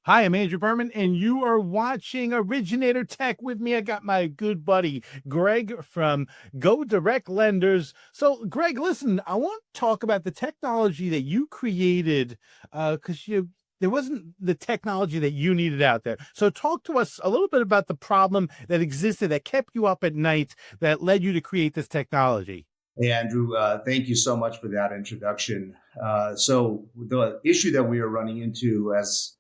Hi, I'm Andrew Berman, and you are watching Originator Tech with me. I got my good buddy Greg from Go Direct Lenders. So, Greg, listen, I want to talk about the technology that you created because there wasn't the technology that you needed out there. So, talk to us a little bit about the problem that existed that kept you up at night that led you to create this technology. Hey, Andrew, thank you so much for that introduction. So the issue that we are running into, as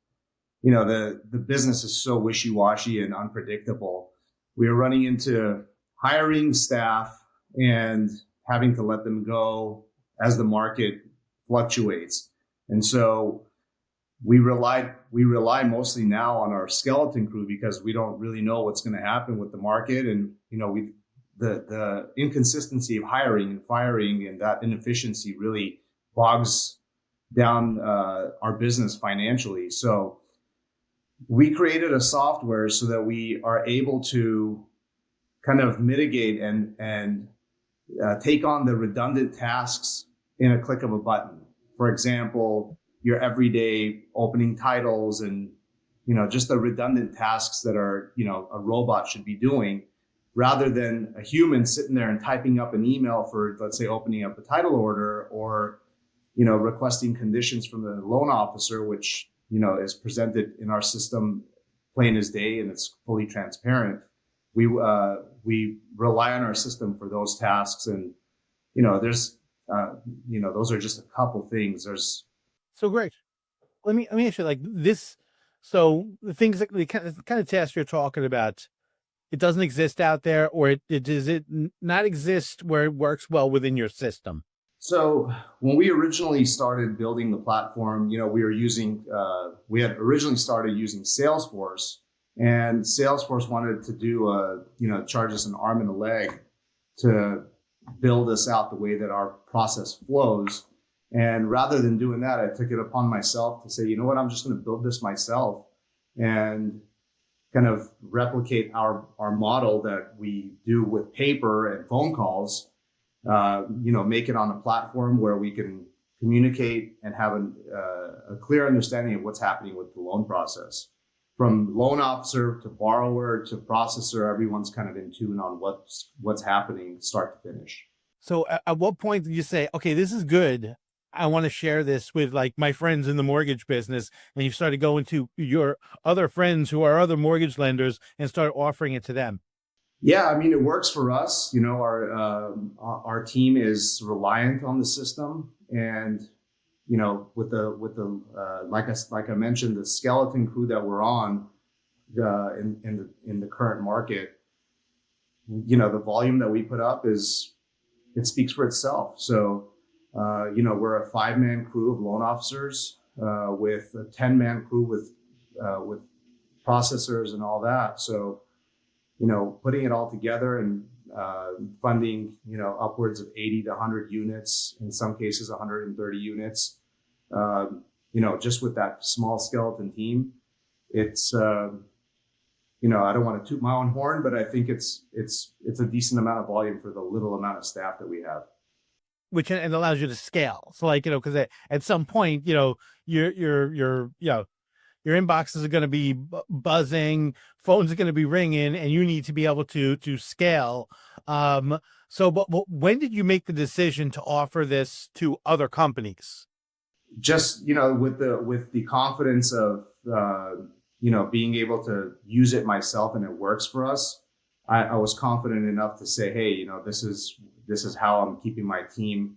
you know, the business is so wishy-washy and unpredictable. We are running into hiring staff and having to let them go as the market fluctuates. And so we rely mostly now on our skeleton crew because we don't really know what's going to happen with the market. And we the inconsistency of hiring and firing and that inefficiency really bogs down our business financially. So we created a software so that we are able to kind of mitigate and take on the redundant tasks in a click of a button. For example, your everyday opening titles and just the redundant tasks that are a robot should be doing, rather than a human sitting there and typing up an email for, let's say, opening up a title order or requesting conditions from the loan officer, which is presented in our system plain as day and it's fully transparent. We rely on our system for those tasks, and there's those are just a couple things. There's So, Greg, let me ask you like this. So, the things that the kind of tasks you're talking about, it doesn't exist out there, or does it not exist where it works well within your system? So when we originally started building the platform, we had originally started using Salesforce, and Salesforce wanted to do charge us an arm and a leg to build us out the way that our process flows. And rather than doing that, I took it upon myself to say, you know what, I'm just going to build this myself and kind of replicate our model that we do with paper and phone calls. Make it on a platform where we can communicate and have a clear understanding of what's happening with the loan process. From loan officer to borrower to processor, everyone's kind of in tune on what's happening start to finish. So, at what point did you say, "Okay, this is good. I want to share this with like my friends in the mortgage business," and you started going to your other friends who are other mortgage lenders and start offering it to them? Yeah, I mean, it works for us. Our team is reliant on the system, and like I mentioned, the skeleton crew that we're on in the current market, the volume that we put up it speaks for itself. So, we're a 5-man crew of loan officers with a 10-man crew with processors and all that. So, putting it all together and funding, upwards of 80 to 100 units, in some cases 130 units, just with that small skeleton team, it's, I don't want to toot my own horn, but I think it's a decent amount of volume for the little amount of staff that we have. Which and allows you to scale. So, like, because at some point, your inboxes are going to be buzzing, phones are going to be ringing, and you need to be able to scale. But when did you make the decision to offer this to other companies? Just with the confidence of being able to use it myself and it works for us. I was confident enough to say, hey, this is how I'm keeping my team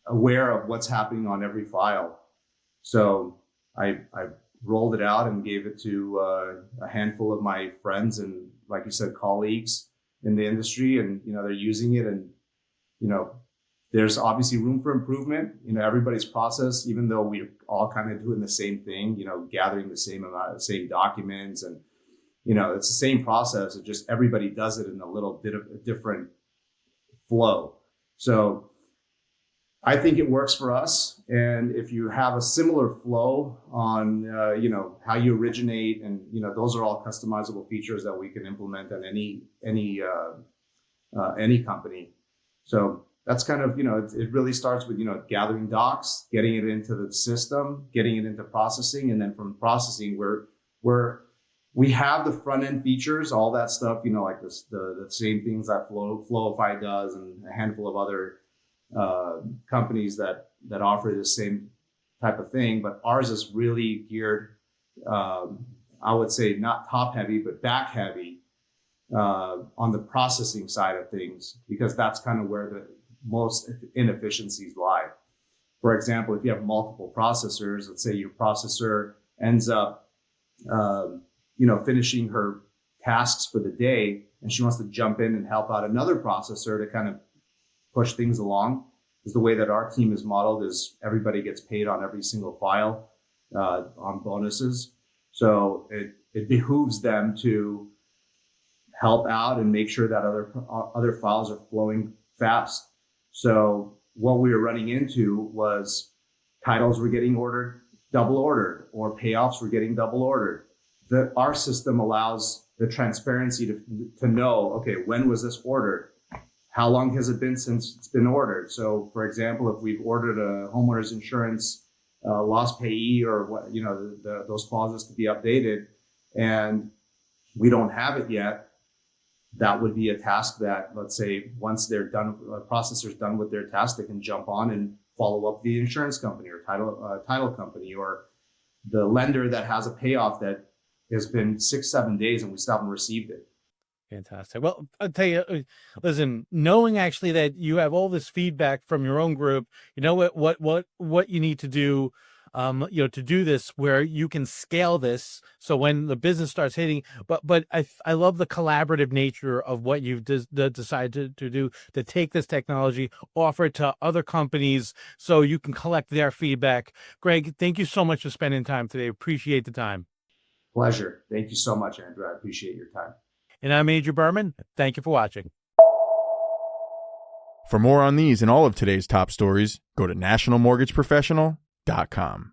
aware of what's happening on every file. So I rolled it out and gave it to a handful of my friends and, like you said, colleagues in the industry, and they're using it, and there's obviously room for improvement. Everybody's process, even though we're all kind of doing the same thing, gathering the same amount of same documents, and it's the same process. It just everybody does it in a little bit of a different flow. So I think it works for us. And if you have a similar flow on, how you originate, and those are all customizable features that we can implement on any company. So that's kind of, it really starts with, gathering docs, getting it into the system, getting it into processing. And then from processing, we have the front end features, all that stuff, like this, the same things that Flowify does and a handful of other companies that offer the same type of thing. But ours is really geared, I would say not top heavy, but back heavy on the processing side of things, because that's kind of where the most inefficiencies lie. For example, if you have multiple processors, let's say your processor ends up, finishing her tasks for the day, and she wants to jump in and help out another processor to kind of push things along. Because the way that our team is modeled is everybody gets paid on every single file on bonuses. So it behooves them to help out and make sure that other files are flowing fast. So what we were running into was titles were getting double ordered, or payoffs were getting double ordered. Our system allows the transparency to know, okay, when was this ordered? How long has it been since it's been ordered? So, for example, if we've ordered a homeowner's insurance loss payee, or what, those clauses to be updated, and we don't have it yet, that would be a task that, let's say, once they're done, processor's done with their task, they can jump on and follow up the insurance company or title company, or the lender that has a payoff that has been 6-7 days and we still haven't received it. Fantastic. Well, I'll tell you, listen, knowing actually that you have all this feedback from your own group, you know what you need to do, to do this, where you can scale this. So when the business starts hitting, but I love the collaborative nature of what you've decided to do, to take this technology, offer it to other companies so you can collect their feedback. Greg, thank you so much for spending time today. Appreciate the time. Pleasure. Thank you so much, Andrew. I appreciate your time. And I'm Major Berman. Thank you for watching. For more on these and all of today's top stories, go to nationalmortgageprofessional.com.